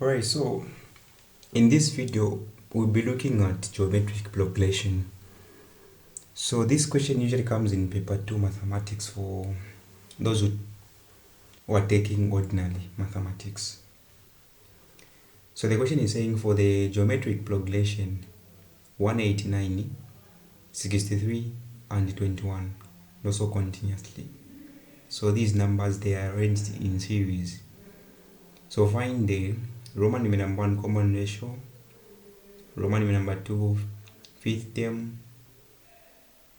Alright, so in this video we'll be looking at geometric progression. So this question usually comes in paper 2 mathematics for those who are taking ordinary mathematics. So the question is saying for the geometric progression 189, 63 and 21, also continuously. So these numbers, they are arranged in series. So find the Roman numeral number 1 common ratio, Roman numeral number 2 fifth term,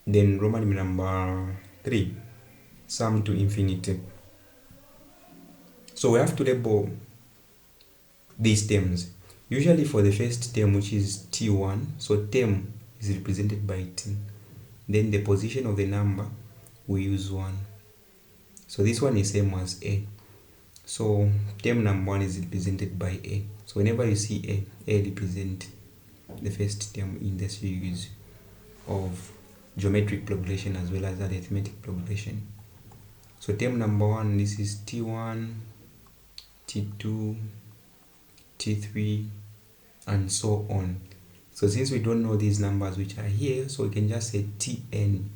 then Roman numeral number 3 sum to infinity. So we have to label these terms. Usually for the first term, which is T1, so term is represented by T. Then the position of the number, we use 1. So this one is same as A. So term number 1 is represented by A. So whenever you see A represent the first term in the series of geometric progression as well as arithmetic progression. So term number 1, this is T1, T2, T3, and so on. So since we don't know these numbers which are here, so we can just say Tn.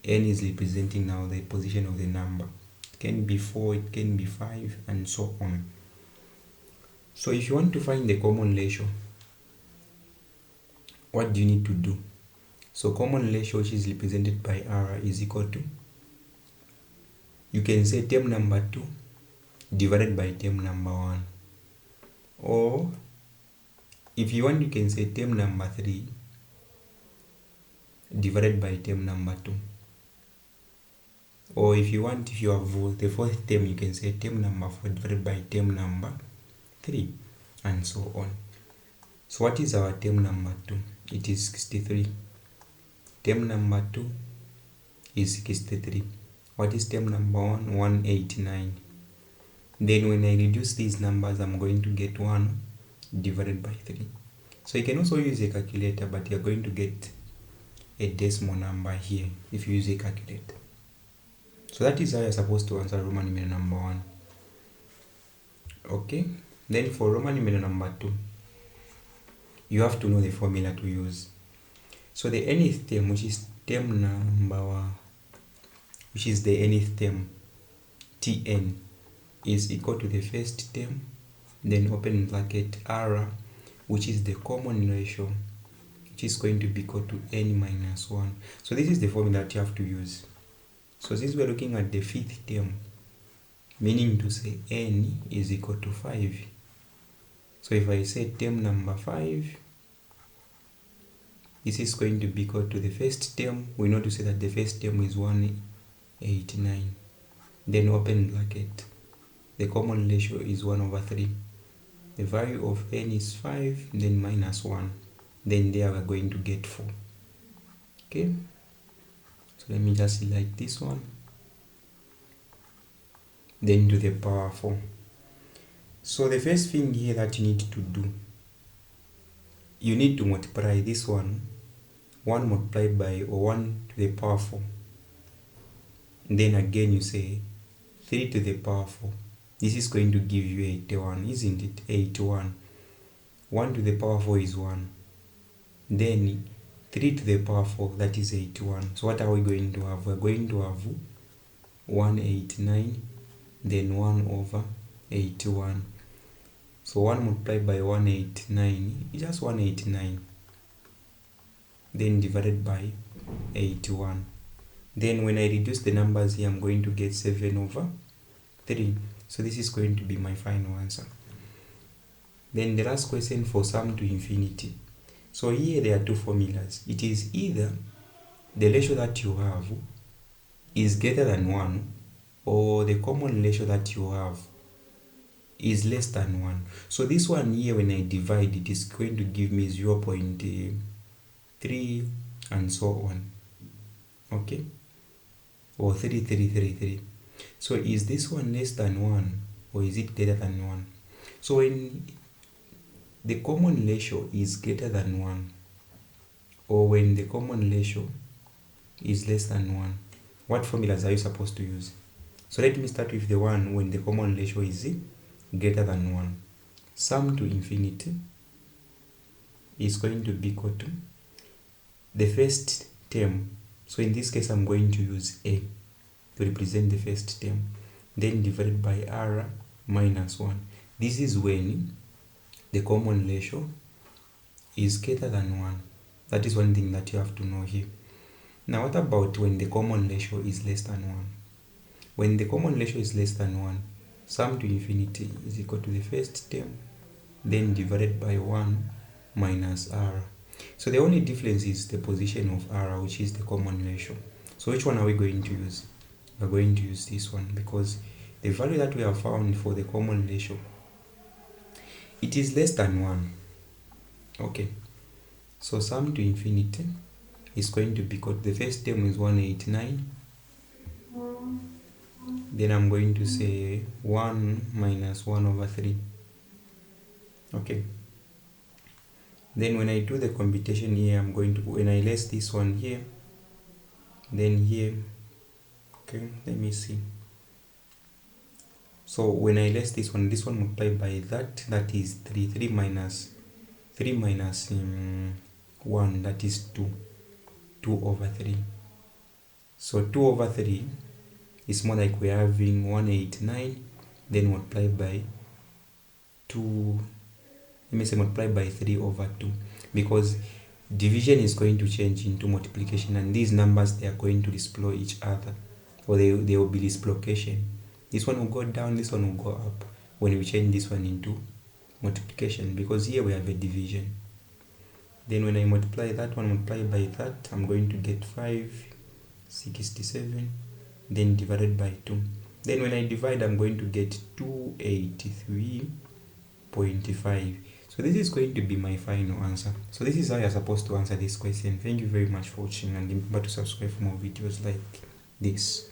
N is representing now the position of the number. It can be 4, it can be 5, and so on. So if you want to find the common ratio, what do you need to do? So common ratio, which is represented by R, is equal to, you can say term number 2 divided by term number 1. Or if you want, you can say term number 3 divided by term number 2. Or if you want, if you have the fourth term, you can say term number 4 divided by term number 3, and so on. So what is our term number 2? It is 63. Term number 2 is 63. What is term number 1? 189. Then when I reduce these numbers, I'm going to get 1 divided by 3. So you can also use a calculator, but you're going to get a decimal number here if you use a calculator. So that is how you're supposed to answer Roman numeral number 1. Okay, then for Roman numeral number 2, you have to know the formula to use. So the nth term, which is term number, which is the nth term, Tn, is equal to the first term, then open bracket R, which is the common ratio, which is going to be equal to n minus 1. So this is the formula that you have to use. So since we're looking at the fifth term, meaning to say n is equal to 5. So if I say term number 5, this is going to be equal to the first term. We know to say that the first term is 189. Then open bracket. The common ratio is 1 over 3. The value of n is 5, then minus 1. Then there we're going to get 4. Okay? So let me just select this one. Then to the power 4. So the first thing here that you need to do, you need to multiply this one, 1 multiplied by, or 1 to the power 4. And then again you say 3 to the power 4. This is going to give you 81, isn't it? 81. 1 to the power 4 is 1. Then 3 to the power 4, that is 81. So what are we going to have? We're going to have 189, then 1 over 81. So 1 multiplied by 189 is just 189. Then divided by 81. Then when I reduce the numbers here, I'm going to get 7 over 3. So this is going to be my final answer. Then the last question for sum to infinity. So here there are two formulas. It is either the ratio that you have is greater than 1, or the common ratio that you have is less than 1. So this one here, when I divide, it is going to give me 0.3 and so on. Okay? Or 3. So is this one less than 1, or is it greater than 1? So when the common ratio is greater than 1, or when the common ratio is less than 1, what formulas are you supposed to use? So let me start with the one when the common ratio is greater than 1. sum to infinity is going to be equal to the first term. So in this case, I'm going to use a to represent the first term, then divided by r minus 1. This is when the common ratio is greater than 1. That is one thing that you have to know here. Now, what about when the common ratio is less than 1? When the common ratio is less than 1, sum to infinity is equal to the first term, then divided by 1 minus r. So the only difference is the position of r, which is the common ratio. So which one are we going to use? We're going to use this one because the value that we have found for the common ratio, it is less than 1. Okay, so sum to infinity is going to be equal to the first term is 189. Then I'm going to say 1 minus 1 over 3. Okay. Then when I do the computation here, I'm going to, when I less this one here, then here, okay, let me see. So when I less this one multiplied by that is 3. 3 minus 1, that is 2. 2 over 3. So 2 over 3 is more like we're having 189, then multiplied by 2, let me say multiplied by 3 over 2, because division is going to change into multiplication, and these numbers, they are going to display each other, or they will be dislocation. This one will go down, this one will go up when we change this one into multiplication, because here we have a division. Then when I multiply that one multiplied by that, I'm going to get 567, then divided by 2. Then when I divide, I'm going to get 283.5. So this is going to be my final answer. So this is how you're supposed to answer this question. Thank you very much for watching, and remember to subscribe for more videos like this.